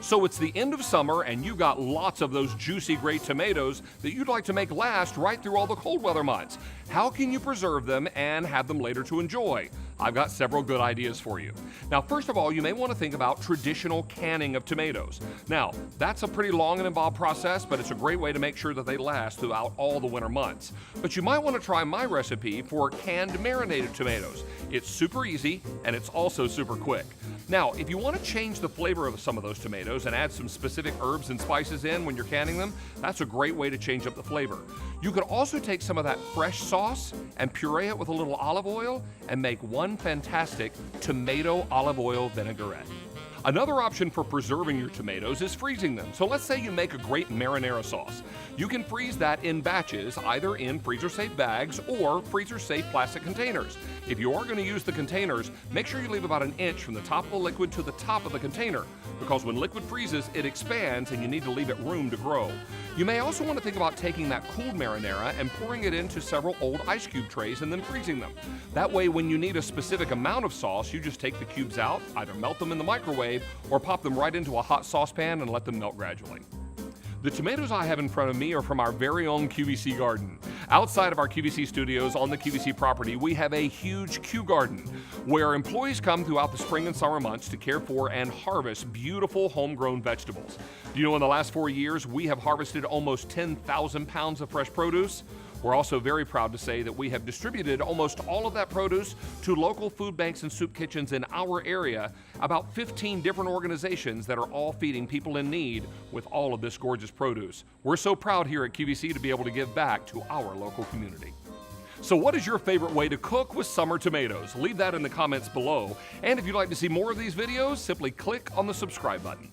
So it's the end of summer and you got lots of those juicy, great tomatoes that you'd like to make last right through all the cold weather months. How can you preserve them and have them later to enjoy? I've got several good ideas for you. Now, first of all, you may want to think about traditional canning of tomatoes. Now, that's a pretty long and involved process, but it's a great way to make sure that they last throughout all the winter months. But you might want to try my recipe for canned marinated tomatoes. It's super easy and it's also super quick. Now, if you want to change the flavor of some of those tomatoes and add some specific herbs and spices in when you're canning them, that's a great way to change up the flavor. You could also take some of that fresh sauce and puree it with a little olive oil and make one fantastic tomato olive oil vinaigrette. Another option for preserving your tomatoes is freezing them. So let's say you make a great marinara sauce. You can freeze that in batches, either in freezer-safe bags or freezer-safe plastic containers. If you are going to use the containers, make sure you leave about an inch from the top of the liquid to the top of the container, because when liquid freezes, it expands and you need to leave it room to grow. You may also want to think about taking that cooled marinara and pouring it into several old ice cube trays and then freezing them. That way, when you need a specific amount of sauce, you just take the cubes out, either melt them in the microwave or pop them right into a hot saucepan and let them melt gradually. The tomatoes I have in front of me are from our very own QVC garden. Outside of our QVC studios on the QVC property, we have a huge Q garden where employees come throughout the spring and summer months to care for and harvest beautiful homegrown vegetables. Do you know in the last 4 years, we have harvested almost 10,000 pounds of fresh produce? We're also very proud to say that we have distributed almost all of that produce to local food banks and soup kitchens in our area, about 15 different organizations that are all feeding people in need with all of this gorgeous produce. We're so proud here at QVC to be able to give back to our local community. So what is your favorite way to cook with summer tomatoes? Leave that in the comments below. And if you'd like to see more of these videos, simply click on the subscribe button.